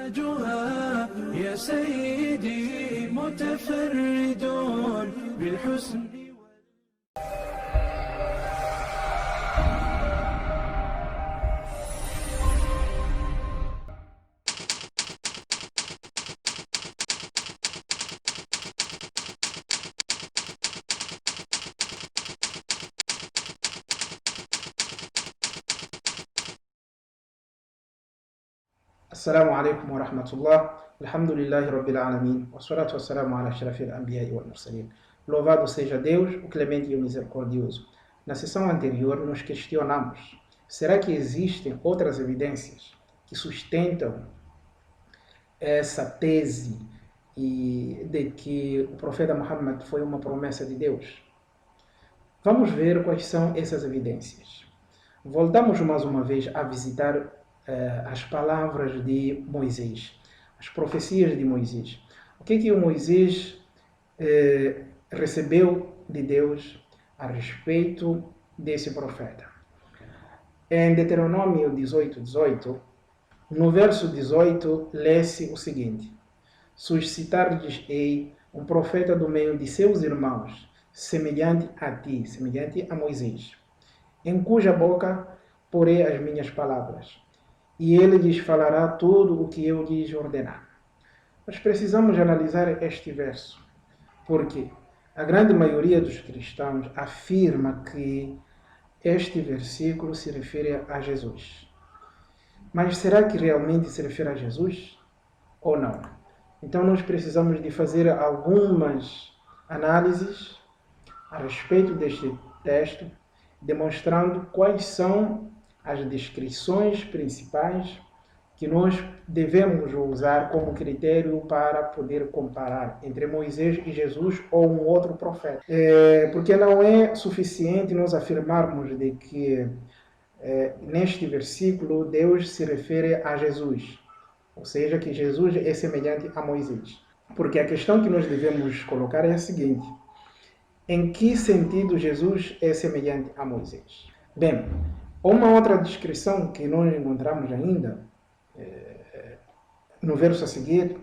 تاجها يا سيدي متفرد بالحسن. السلام عليكم ورحمة الله. الحمد لله رب العالمين والصلاة والسلام على أشرف الأنبياء والمرسلين. Louvado seja Deus, o clemente e o misericordioso. Na sessão anterior, nos questionamos: será que existem outras evidências que sustentam essa tese de que o profeta Muhammad foi uma promessa de Deus? Vamos ver quais são essas evidências. Voltamos mais uma vez a visitar as palavras de Moisés, as profecias de Moisés. O que o Moisés recebeu de Deus a respeito desse profeta? Em Deuteronômio 18:18, no verso 18, lê-se o seguinte: suscitar-lhes-ei um profeta do meio de seus irmãos, semelhante a ti, semelhante a Moisés, em cuja boca porei as minhas palavras, e ele lhes falará tudo o que eu lhes ordenar. Nós precisamos analisar este verso, porque a grande maioria dos cristãos afirma que este versículo se refere a Jesus. Mas será que realmente se refere a Jesus ou não? Então nós precisamos de fazer algumas análises a respeito deste texto, demonstrando quais são as descrições principais que nós devemos usar como critério para poder comparar entre Moisés e Jesus ou um outro profeta. Porque não é suficiente nós afirmarmos de que neste versículo Deus se refere a Jesus, ou seja, que Jesus é semelhante a Moisés. Porque a questão que nós devemos colocar é a seguinte: em que sentido Jesus é semelhante a Moisés? Bem, uma outra descrição que nós encontramos ainda no verso a seguir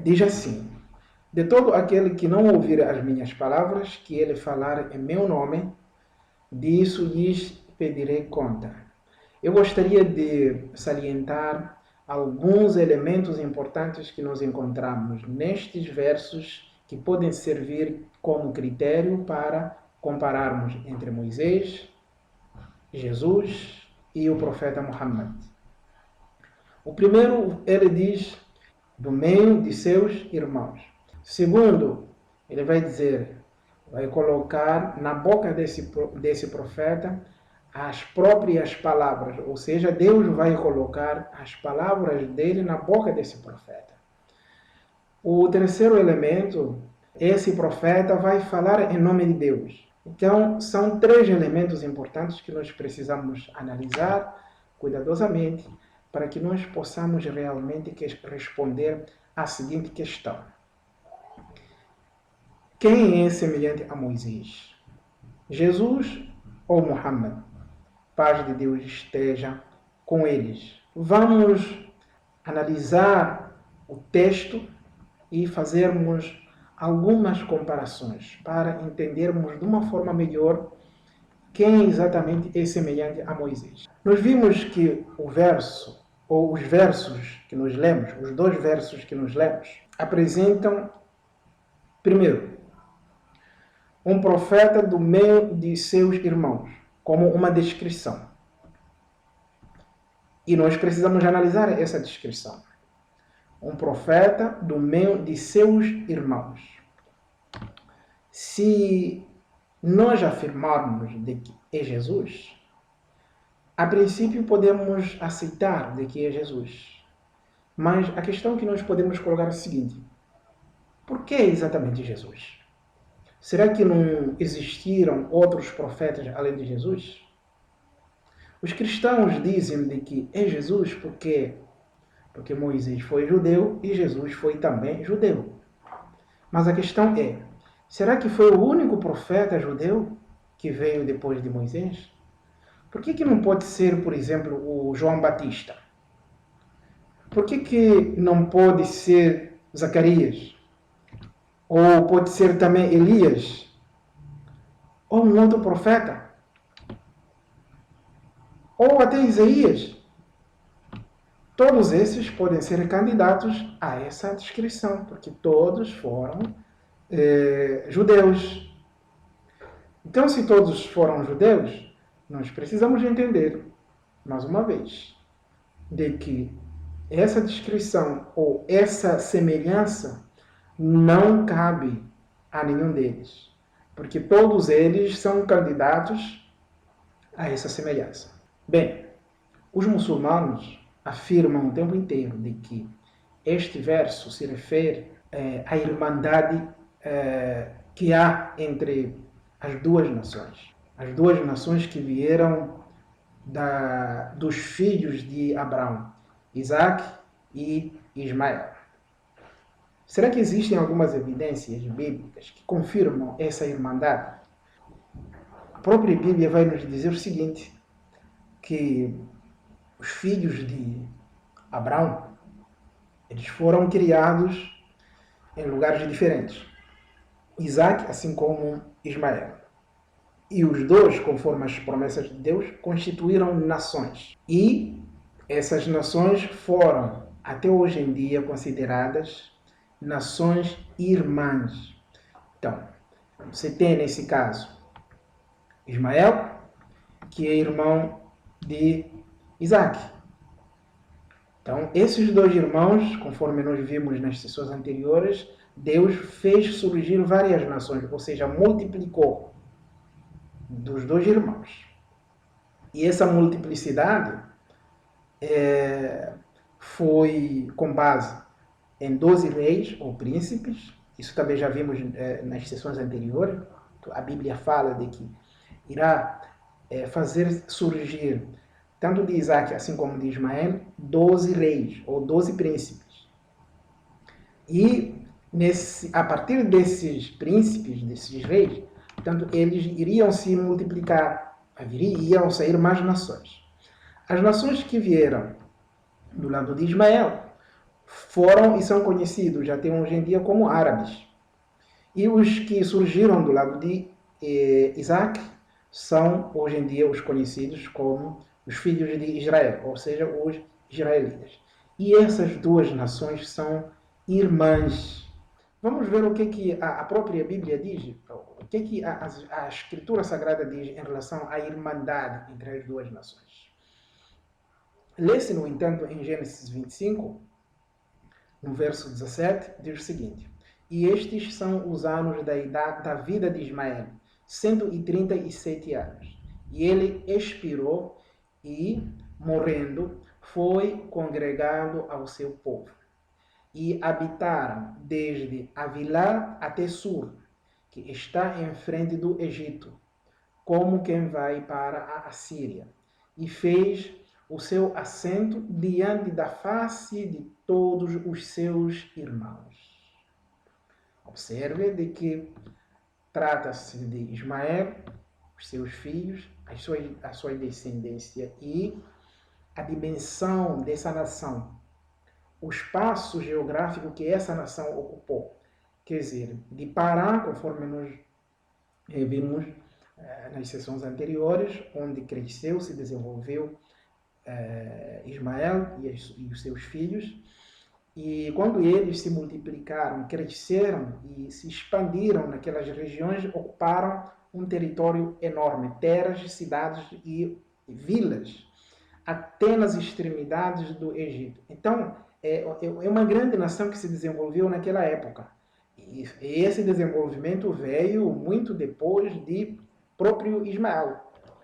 diz assim: de todo aquele que não ouvir as minhas palavras, que ele falar em meu nome, disso lhes pedirei conta. Eu gostaria de salientar alguns elementos importantes que nós encontramos nestes versos que podem servir como critério para compararmos entre Moisés, Jesus e o profeta Muhammad. O primeiro, ele diz do meio de seus irmãos. Segundo, ele vai dizer, vai colocar na boca desse profeta as próprias palavras, ou seja, Deus vai colocar as palavras dele na boca desse profeta. O terceiro elemento, esse profeta vai falar em nome de Deus. Então, são três elementos importantes que nós precisamos analisar cuidadosamente para que nós possamos realmente responder à seguinte questão: quem é semelhante a Moisés? Jesus ou Muhammad? Paz de Deus esteja com eles. Vamos analisar o texto e fazermos algumas comparações para entendermos de uma forma melhor quem exatamente é semelhante a Moisés. Nós vimos que o verso, ou os versos que nós lemos, os dois versos que nós lemos, apresentam, primeiro, um profeta do meio de seus irmãos, como uma descrição. E nós precisamos analisar essa descrição. Um profeta do meio de seus irmãos. Se nós afirmarmos de que é Jesus, a princípio podemos aceitar de que é Jesus. Mas a questão que nós podemos colocar é a seguinte: por que exatamente Jesus? Será que não existiram outros profetas além de Jesus? Os cristãos dizem de que é Jesus porque Moisés foi judeu e Jesus foi também judeu. Mas a questão é, será que foi o único profeta judeu que veio depois de Moisés? Por que não pode ser, por exemplo, o João Batista? Por que não pode ser Zacarias? Ou pode ser também Elias? Ou um outro profeta? Ou até Isaías? Todos esses podem ser candidatos a essa descrição, porque todos foram judeus. Então, se todos foram judeus, nós precisamos entender, mais uma vez, de que essa descrição ou essa semelhança não cabe a nenhum deles, porque todos eles são candidatos a essa semelhança. Bem, os muçulmanos afirmam o tempo inteiro de que este verso se refere à irmandade que há entre as duas nações. As duas nações que vieram dos filhos de Abraão, Isaac e Ismael. Será que existem algumas evidências bíblicas que confirmam essa irmandade? A própria Bíblia vai nos dizer o seguinte, que os filhos de Abraão, eles foram criados em lugares diferentes. Isaac, assim como Ismael. E os dois, conforme as promessas de Deus, constituíram nações. E essas nações foram, até hoje em dia, consideradas nações irmãs. Então, você tem nesse caso Ismael, que é irmão de Isaac. Então, esses dois irmãos, conforme nós vimos nas sessões anteriores, Deus fez surgir várias nações, ou seja, multiplicou dos dois irmãos. E essa multiplicidade foi com base em 12 reis ou príncipes. Isso também já vimos nas sessões anteriores. A Bíblia fala de que irá fazer surgir, tanto de Isaac assim como de Ismael, 12 reis ou 12 príncipes. E a partir desses príncipes, desses reis, portanto, eles iriam se multiplicar, iriam sair mais nações. As nações que vieram do lado de Ismael foram e são conhecidos até hoje em dia como árabes. E os que surgiram do lado de Isaac são hoje em dia os conhecidos como os filhos de Israel, ou seja, os israelitas. E essas duas nações são irmãs. Vamos ver o que a própria Bíblia diz, o que a Escritura Sagrada diz em relação à irmandade entre as duas nações. Lê-se, no entanto, em Gênesis 25, no verso 17, diz o seguinte: E estes são os anos da vida de Ismael, 137 anos. E ele expirou e, morrendo, foi congregado ao seu povo. E habitaram desde Avilá até Sur, que está em frente do Egito, como quem vai para a Assíria. E fez o seu assento diante da face de todos os seus irmãos. Observe de que trata-se de Ismael, os seus filhos, a sua descendência e a dimensão dessa nação, o espaço geográfico que essa nação ocupou. Quer dizer, de Pará, conforme nós vimos nas sessões anteriores, onde cresceu, se desenvolveu Ismael e os seus filhos, e quando eles se multiplicaram, cresceram e se expandiram naquelas regiões, ocuparam um território enorme, terras, cidades e vilas, até nas extremidades do Egito. Então, é uma grande nação que se desenvolveu naquela época. E esse desenvolvimento veio muito depois de próprio Ismael.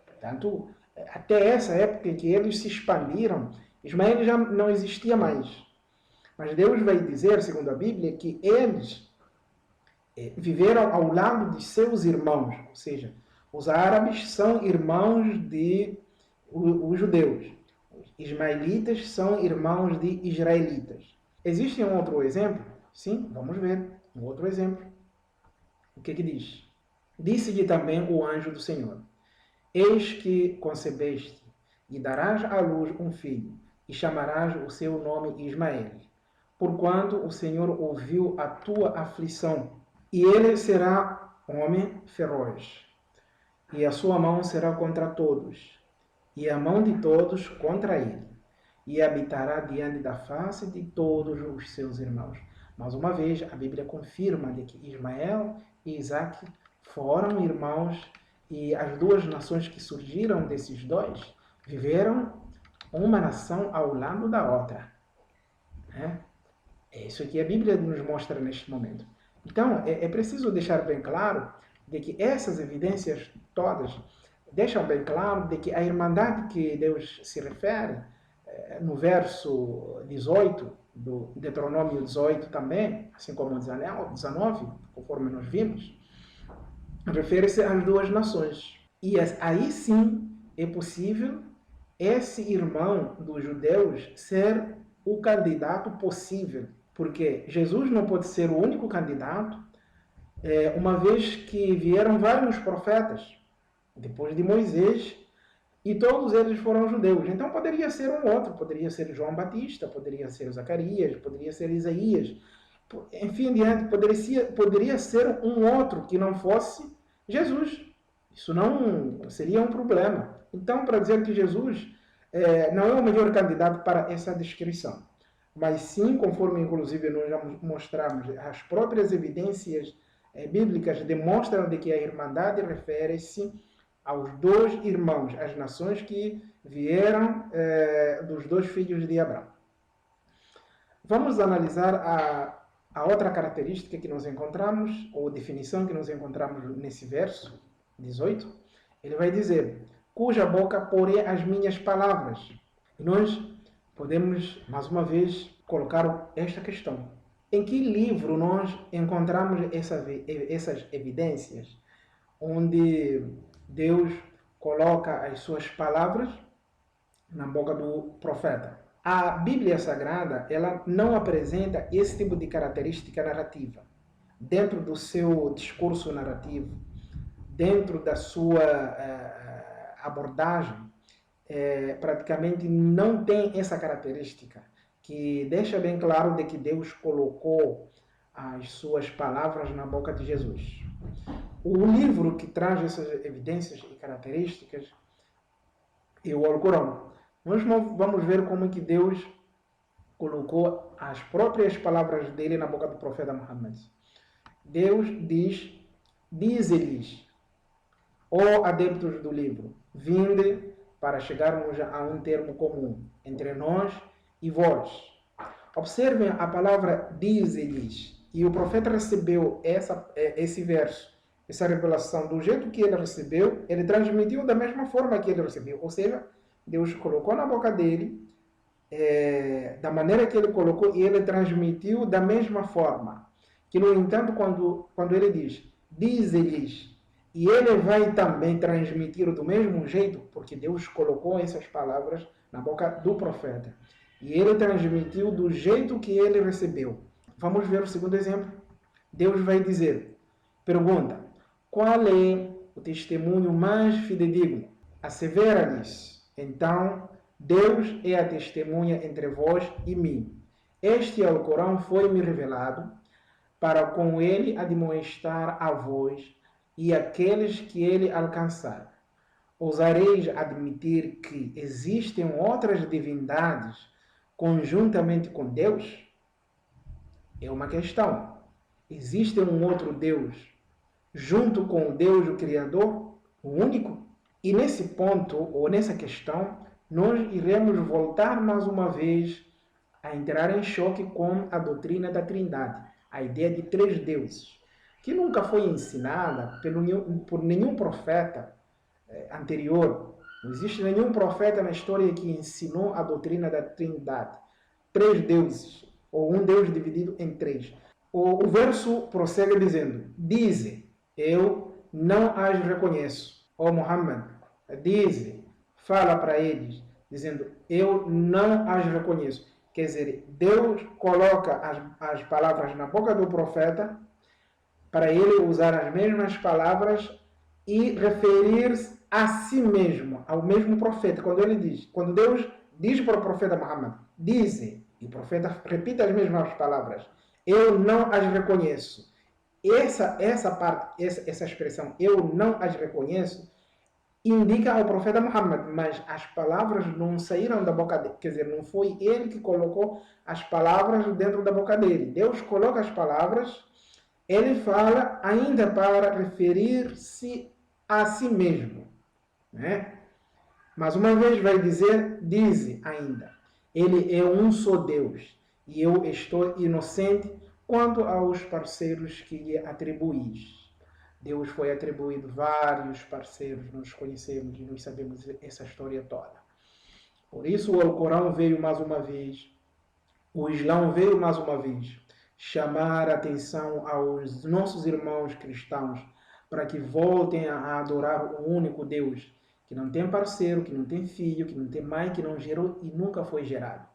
Portanto, até essa época em que eles se expandiram, Ismael já não existia mais. Mas Deus vai dizer, segundo a Bíblia, que eles viveram ao lado de seus irmãos. Ou seja, os árabes são irmãos de os judeus. Os ismaelitas são irmãos de israelitas. Existe um outro exemplo? Sim, vamos ver. Um outro exemplo. O que diz? Disse-lhe também o anjo do Senhor: Eis que concebeste e darás à luz um filho, e chamarás o seu nome Ismael, porquanto o Senhor ouviu a tua aflição. E ele será homem feroz, e a sua mão será contra todos, e a mão de todos contra ele, e habitará diante da face de todos os seus irmãos. Mais uma vez, a Bíblia confirma de que Ismael e Isaac foram irmãos, e as duas nações que surgiram desses dois viveram uma nação ao lado da outra. É isso que a Bíblia nos mostra neste momento. Então, é preciso deixar bem claro de que essas evidências todas deixam bem claro de que a irmandade que Deus se refere, no verso 18, do Deuteronômio 18 também, assim como 19, conforme nós vimos, refere-se às duas nações. E aí sim é possível esse irmão dos judeus ser o candidato possível, porque Jesus não pode ser o único candidato, uma vez que vieram vários profetas depois de Moisés, e todos eles foram judeus. Então poderia ser um outro, poderia ser João Batista, poderia ser Zacarias, poderia ser Isaías, enfim, poderia ser um outro que não fosse Jesus. Isso não seria um problema. Então, para dizer que Jesus não é o melhor candidato para essa descrição, mas sim, conforme inclusive nós já mostramos, as próprias evidências bíblicas demonstram de que a irmandade refere-se aos dois irmãos, as nações que vieram dos dois filhos de Abraão. Vamos analisar a outra característica que nós encontramos, ou definição que nós encontramos nesse verso 18. Ele vai dizer, cuja boca porei as minhas palavras. E nós podemos, mais uma vez, colocar esta questão. Em que livro nós encontramos essas evidências onde Deus coloca as suas palavras na boca do profeta? A Bíblia Sagrada, ela não apresenta esse tipo de característica narrativa. Dentro do seu discurso narrativo, dentro da sua abordagem, praticamente não tem essa característica, que deixa bem claro de que Deus colocou as suas palavras na boca de Jesus. O livro que traz essas evidências e características é o Alcorão. Nós vamos ver como que Deus colocou as próprias palavras dele na boca do profeta Muhammad. Deus diz-lhes, ó adeptos do livro, vinde para chegarmos a um termo comum entre nós e vós. Observem a palavra diz-lhes. E o profeta recebeu esse verso, essa revelação do jeito que ele recebeu, ele transmitiu da mesma forma que ele recebeu. Ou seja, Deus colocou na boca dele, da maneira que ele colocou, e ele transmitiu da mesma forma. Que, no entanto, quando ele diz-lhes, e ele vai também transmitir do mesmo jeito, porque Deus colocou essas palavras na boca do profeta. E ele transmitiu do jeito que ele recebeu. Vamos ver o segundo exemplo. Deus vai dizer, pergunta, qual é o testemunho mais fidedigno? Assevera-lhes, então, Deus é a testemunha entre vós e mim. Este Alcorão foi-me revelado para com ele admoestar a vós e aqueles que ele alcançar. Ousareis admitir que existem outras divindades conjuntamente com Deus? É uma questão. Existe um outro Deus junto com o Deus, o Criador, o único? E nesse ponto, ou nessa questão, nós iremos voltar mais uma vez a entrar em choque com a doutrina da Trindade, a ideia de três deuses, que nunca foi ensinada por nenhum profeta anterior. Não existe nenhum profeta na história que ensinou a doutrina da Trindade. Três deuses, ou um Deus dividido em três. O verso prossegue dizendo, dize, eu não as reconheço. Ó Muhammad, dize, fala para eles, dizendo, eu não as reconheço. Quer dizer, Deus coloca as palavras na boca do profeta para ele usar as mesmas palavras e referir-se a si mesmo, ao mesmo profeta. Quando Deus diz para o profeta Muhammad, dize, e o profeta repite as mesmas palavras, eu não as reconheço. Essa parte, essa expressão, eu não as reconheço, indica ao profeta Muhammad, mas as palavras não saíram da boca dele, quer dizer, não foi ele que colocou as palavras dentro da boca dele. Deus coloca as palavras, ele fala ainda para referir-se a si mesmo, né? Mas uma vez vai dizer, diz ainda, ele é um só Deus, e eu estou inocente quanto aos parceiros que lhe atribuís. Deus foi atribuído vários parceiros, nós conhecemos e nós sabemos essa história toda. Por isso o Alcorão veio mais uma vez, o Islão veio mais uma vez, chamar a atenção aos nossos irmãos cristãos para que voltem a adorar o único Deus, que não tem parceiro, que não tem filho, que não tem mãe, que não gerou e nunca foi gerado.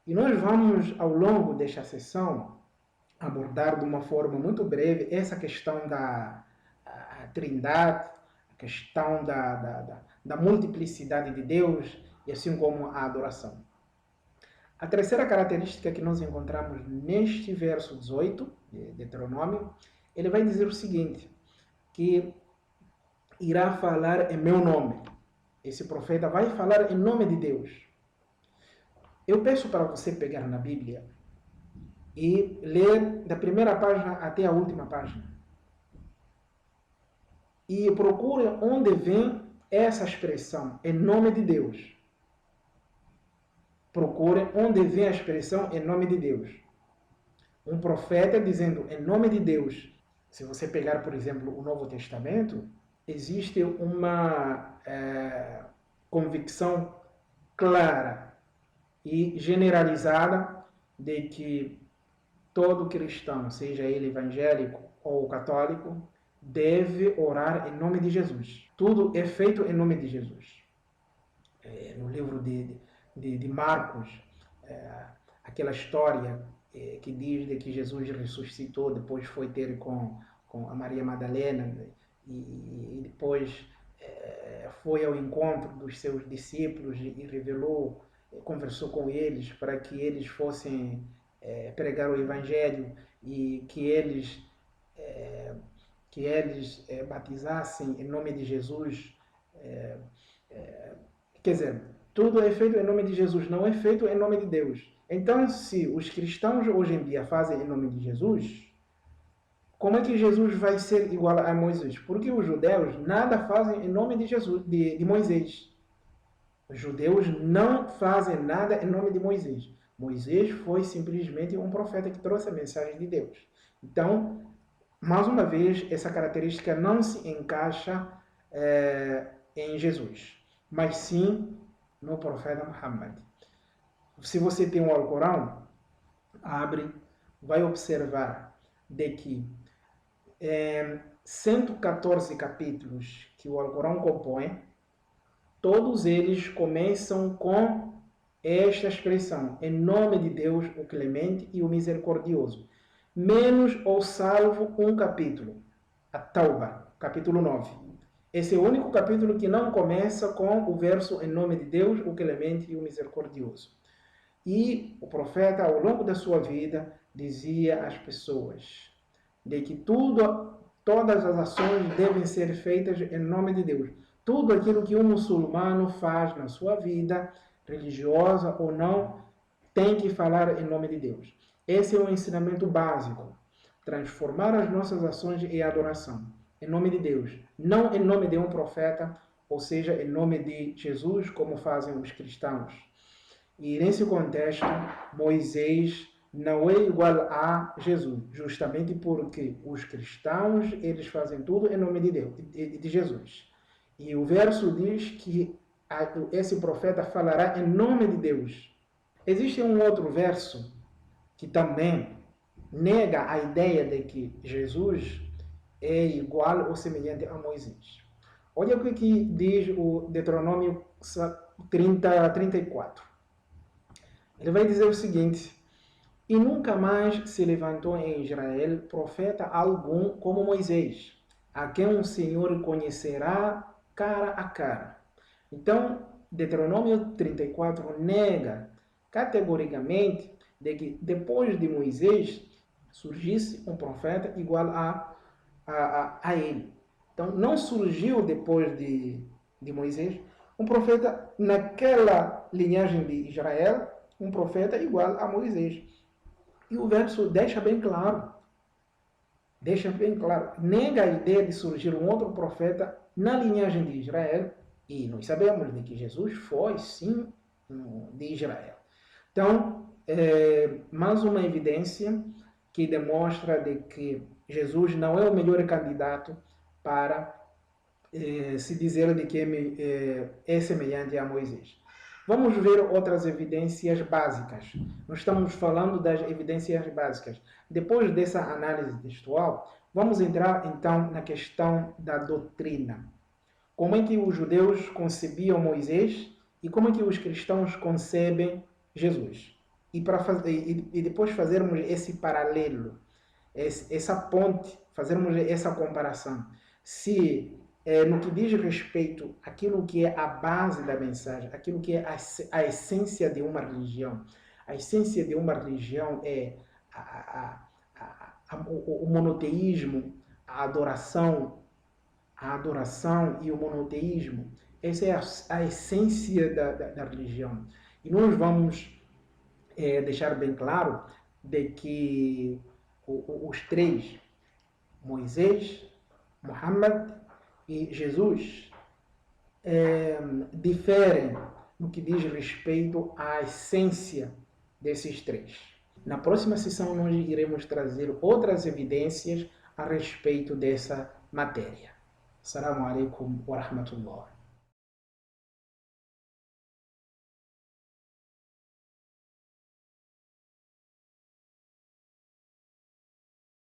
E nós vamos, ao longo desta sessão, abordar de uma forma muito breve essa questão da trindade, a questão da multiplicidade de Deus e assim como a adoração. A terceira característica que nós encontramos neste verso 18 de Deuteronômio, ele vai dizer o seguinte, que irá falar em meu nome. Esse profeta vai falar em nome de Deus. Eu peço para você pegar na Bíblia e ler da primeira página até a última página. E procure onde vem essa expressão, em nome de Deus. Procure onde vem a expressão, em nome de Deus. Um profeta dizendo, em nome de Deus. Se você pegar, por exemplo, o Novo Testamento, existe uma convicção clara e generalizada de que todo cristão, seja ele evangélico ou católico, deve orar em nome de Jesus. Tudo é feito em nome de Jesus. No livro de Marcos, aquela história que diz de que Jesus ressuscitou, depois foi ter com a Maria Madalena e depois foi ao encontro dos seus discípulos e revelou, conversou com eles para que eles fossem pregar o Evangelho e que eles batizassem em nome de Jesus. Quer dizer, tudo é feito em nome de Jesus, não é feito em nome de Deus. Então, se os cristãos hoje em dia fazem em nome de Jesus, como é que Jesus vai ser igual a Moisés? Porque os judeus nada fazem em nome de Jesus, de Moisés. Os judeus não fazem nada em nome de Moisés. Moisés foi simplesmente um profeta que trouxe a mensagem de Deus. Então, mais uma vez, essa característica não se encaixa em Jesus, mas sim no profeta Muhammad. Se você tem um Alcorão, abre, vai observar de que 114 capítulos que o Alcorão compõe, todos eles começam com esta expressão, em nome de Deus, o clemente e o misericordioso. Menos ou salvo um capítulo, a Tauba, capítulo 9. Esse é o único capítulo que não começa com o verso em nome de Deus, o clemente e o misericordioso. E o profeta, ao longo da sua vida, dizia às pessoas de que todas as ações devem ser feitas em nome de Deus. Tudo aquilo que um muçulmano faz na sua vida, religiosa ou não, tem que falar em nome de Deus. Esse é o ensinamento básico. Transformar as nossas ações em adoração, em nome de Deus. Não em nome de um profeta, ou seja, em nome de Jesus, como fazem os cristãos. E nesse contexto, Moisés não é igual a Jesus, justamente porque os cristãos, eles fazem tudo em nome de Deus, de Jesus. E o verso diz que esse profeta falará em nome de Deus. Existe um outro verso que também nega a ideia de que Jesus é igual ou semelhante a Moisés. Olha o que diz o Deuteronômio 34. Ele vai dizer o seguinte: e nunca mais se levantou em Israel profeta algum como Moisés, a quem o Senhor conhecerá cara a cara. Então, Deuteronômio 34 nega categoricamente de que depois de Moisés surgisse um profeta igual a ele. Então, não surgiu depois de Moisés um profeta naquela linhagem de Israel, um profeta igual a Moisés. E o verso deixa bem claro, nega a ideia de surgir um outro profeta na linhagem de Israel, e nós sabemos de que Jesus foi, sim, de Israel. Então, mais uma evidência que demonstra de que Jesus não é o melhor candidato para se dizer de que é semelhante a Moisés. Vamos ver outras evidências básicas. Nós estamos falando das evidências básicas. Depois dessa análise textual, vamos entrar então na questão da doutrina. Como é que os judeus concebiam Moisés e como é que os cristãos concebem Jesus? E depois fazermos esse paralelo, essa ponte, fazermos essa comparação. Se no que diz respeito àquilo que é a base da mensagem, aquilo que é a essência de uma religião. A essência de uma religião é o monoteísmo, a adoração e o monoteísmo. Essa é a essência da religião. E nós vamos deixar bem claro de que os três, Moisés, Muhammad e Jesus, diferem no que diz respeito à essência desses três. Na próxima sessão nós iremos trazer outras evidências a respeito dessa matéria. Assalamu alaikum wa rahmatullah.